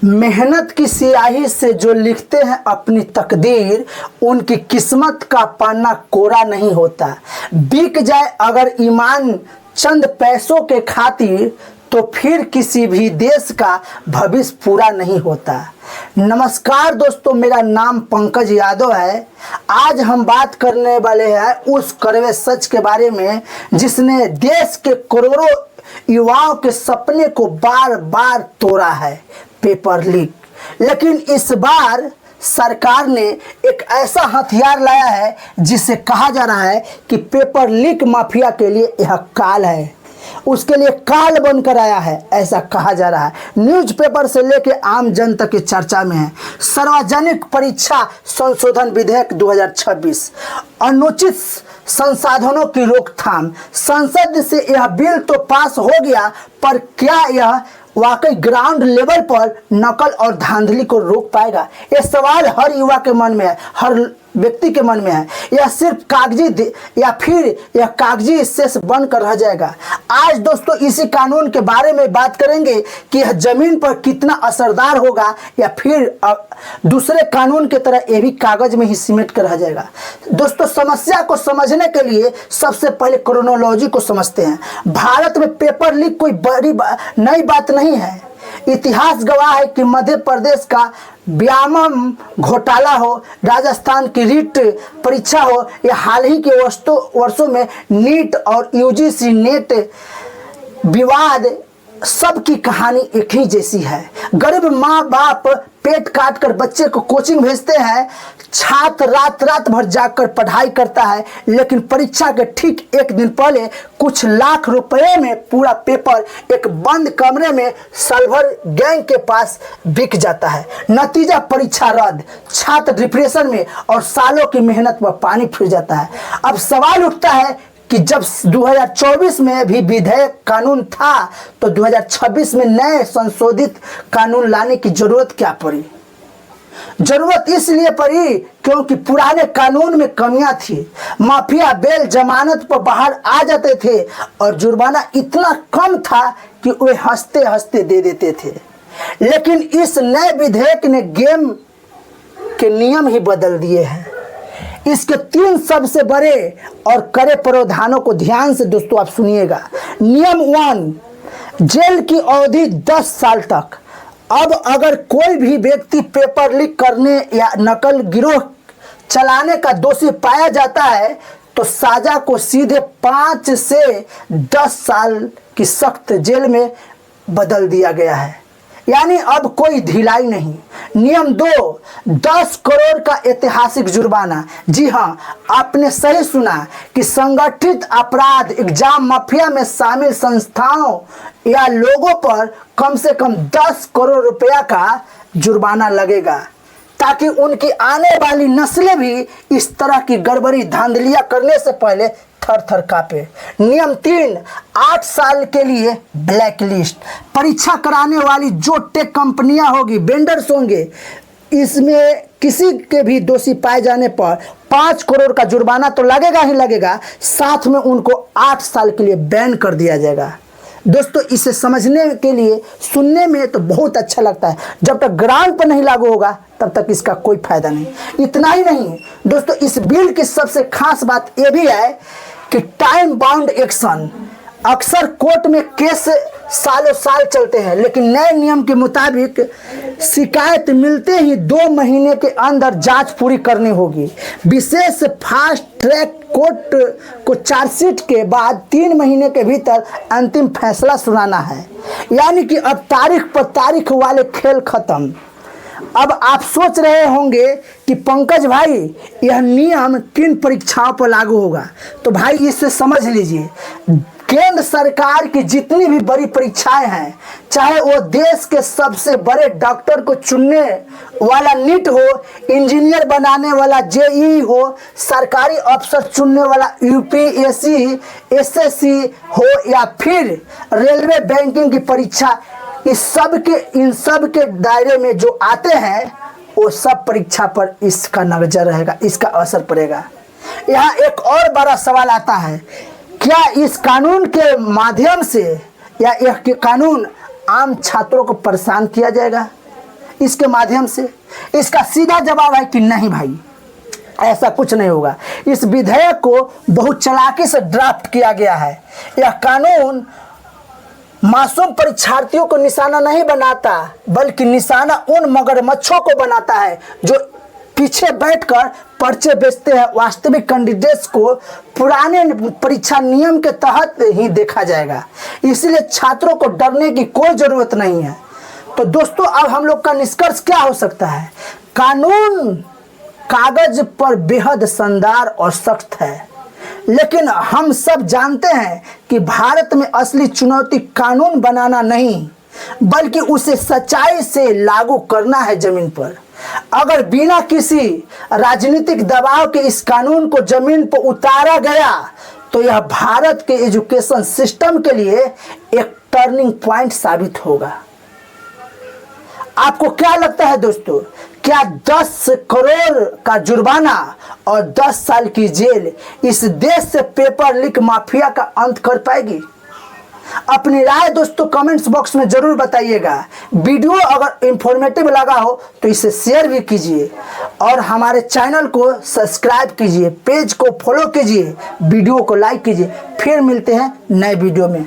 मेहनत की स्याही से जो लिखते हैं अपनी तकदीर, उनकी किस्मत का पन्ना कोरा नहीं होता। बिक जाए अगर ईमान चंद पैसों के खातिर, तो फिर किसी भी देश का भविष्य पूरा नहीं होता। नमस्कार दोस्तों, मेरा नाम पंकज यादव है। आज हम बात करने वाले हैं उस कड़वे सच के बारे में जिसने देश के करोड़ों युवाओं के सपने को बार बार तोड़ा है, पेपर लीक। लेकिन इस बार सरकार ने एक ऐसा हथियार लाया है जिसे कहा जा रहा है कि पेपर लीक माफिया के लिए यह काल है, उसके लिए काल बनकर आया है, ऐसा कहा जा रहा है। न्यूज़पेपर से लेकर आम जनता की चर्चा में है। सार्वजनिक परीक्षा संशोधन विधेयक 2026, अनुचित संसाधनों की रोकथाम। संसद से यह बिल तो पास हो गया, पर क्या यह वाकई ग्राउंड लेवल पर नकल और धांधली को रोक पाएगा? यह सवाल हर युवा के मन में है, हर व्यक्ति के मन में है। यह सिर्फ कागजी या फिर यह कागजी शेष बनकर रह जाएगा? आज दोस्तों इसी कानून के बारे में बात करेंगे कि यह जमीन पर कितना असरदार होगा या फिर दूसरे कानून की तरह यह भी कागज में ही सिमट कर रह जाएगा। दोस्तों, समस्या को समझने के लिए सबसे पहले क्रोनोलॉजी को समझते हैं। भारत में पेपर लीक कोई नई बात नहीं है। इतिहास गवाह है कि मध्य प्रदेश का व्यामम घोटाला हो, राजस्थान की रीट परीक्षा हो, या हाल ही के वर्षों में नीट और यूजीसी नेट विवाद, सबकी कहानी एक ही जैसी है। गरीब माँ बाप पेट काट कर बच्चे को कोचिंग भेजते हैं, छात्र रात रात भर जाकर पढ़ाई करता है, लेकिन परीक्षा के ठीक एक दिन पहले कुछ लाख रुपए में पूरा पेपर एक बंद कमरे में सर्वर गैंग के पास बिक जाता है। नतीजा परीक्षा रद्द, छात्र डिप्रेशन में और सालों की मेहनत पर पानी फिर जाता है। अब सवाल उठता है कि जब 2024 में भी विधेयक कानून था, तो 2026 में नए संशोधित कानून लाने की जरूरत क्या पड़ी? जरूरत इसलिए पड़ी क्योंकि पुराने कानून में कमियां थी। माफिया बेल जमानत पर बाहर आ जाते थे और जुर्माना इतना कम था कि वे हंसते हंसते दे देते थे। लेकिन इस नए विधेयक ने गेम के नियम ही बदल दिए हैं। इसके 3 सबसे बड़े और कड़े प्रावधानों को ध्यान से दोस्तों आप सुनिएगा। नियम 1, जेल की अवधि 10 साल तक। अब अगर कोई भी व्यक्ति पेपर लीक करने या नकल गिरोह चलाने का दोषी पाया जाता है, तो सजा को सीधे 5 से 10 साल की सख्त जेल में बदल दिया गया है। यानी अब कोई ढिलाई नहीं। नियम 2, 10 करोड़ का ऐतिहासिक जुर्माना। जी हाँ, आपने सही सुना कि संगठित अपराध, एग्जाम माफिया में शामिल संस्थाओं या लोगों पर कम से कम 10 करोड़ रुपया का जुर्माना लगेगा, ताकि उनकी आने वाली नस्लें भी इस तरह की गड़बड़ी धांधलियां करने से पहले थर थर कांपे। नियम 3, 8 साल के लिए ब्लैक लिस्ट। परीक्षा कराने वाली जो टेक कंपनियां होगी, वेंडर्स होंगे, इसमें किसी के भी दोषी पाए जाने पर 5 करोड़ का जुर्माना तो लगेगा ही लगेगा, साथ में उनको 8 साल के लिए बैन कर दिया जाएगा। दोस्तों, इसे समझने के लिए सुनने में तो बहुत अच्छा लगता है, जब तक ग्राउंड पर नहीं लागू होगा तब तक इसका कोई फायदा नहीं। इतना ही नहीं दोस्तों, इस बिल की सबसे खास बात यह भी है कि टाइम बाउंड एक्शन। अक्सर कोर्ट में केस सालों साल चलते हैं, लेकिन नए नियम के मुताबिक शिकायत मिलते ही 2 महीने के अंदर जांच पूरी करनी होगी। विशेष फास्ट ट्रैक कोर्ट को चार्जशीट के बाद 3 महीने के भीतर अंतिम फैसला सुनाना है। यानी कि अब तारीख पर तारीख वाले खेल खत्म। अब आप सोच रहे होंगे कि पंकज भाई, यह नियम किन परीक्षाओं पर लागू होगा? तो भाई इससे समझ लीजिए, केंद्र सरकार की जितनी भी बड़ी परीक्षाएं हैं, चाहे वो देश के सबसे बड़े डॉक्टर को चुनने वाला नीट हो, इंजीनियर बनाने वाला जेईई हो, सरकारी अफसर चुनने वाला यूपीएससी एसएससी हो, या फिर रेलवे बैंकिंग की परीक्षा, इन सब के दायरे में जो आते हैं, वो सब परीक्षा पर इसका नजर रहेगा, इसका असर पड़ेगा। यहाँ एक और बड़ा सवाल आता है, क्या इस कानून के माध्यम से या यह कानून आम छात्रों को परेशान किया जाएगा? इसके माध्यम से? इसका सीधा जवाब है कि नहीं भाई, ऐसा कुछ नहीं होगा। इस विधेयक को बहुत चालाकी से ड्राफ्ट किया गया है। यह कानून मासूम परीक्षार्थियों को निशाना नहीं बनाता, बल्कि निशाना उन मगरमच्छों को बनाता है जो पीछे बैठकर पर्चे बेचते हैं। वास्तविक कैंडिडेट्स को पुराने परीक्षा नियम के तहत ही देखा जाएगा, इसलिए छात्रों को डरने की कोई ज़रूरत नहीं है। तो दोस्तों, अब हम लोग का निष्कर्ष क्या हो सकता है? कानून कागज पर बेहद शानदार और सख्त है, लेकिन हम सब जानते हैं कि भारत में असली चुनौती कानून बनाना नहीं, बल्कि उसे सच्चाई से लागू करना है जमीन पर। अगर बिना किसी राजनीतिक दबाव के इस कानून को जमीन पर उतारा गया तो यह भारत के एजुकेशन सिस्टम के लिए एक टर्निंग पॉइंट साबित होगा। आपको क्या लगता है दोस्तों, क्या 10 करोड़ का जुर्माना और 10 साल की जेल इस देश से पेपर लीक माफिया का अंत कर पाएगी? अपनी राय दोस्तों कमेंट्स बॉक्स में जरूर बताइएगा। वीडियो अगर इंफॉर्मेटिव लगा हो तो इसे शेयर भी कीजिए और हमारे चैनल को सब्सक्राइब कीजिए, पेज को फॉलो कीजिए, वीडियो को लाइक कीजिए। फिर मिलते हैं नए वीडियो में।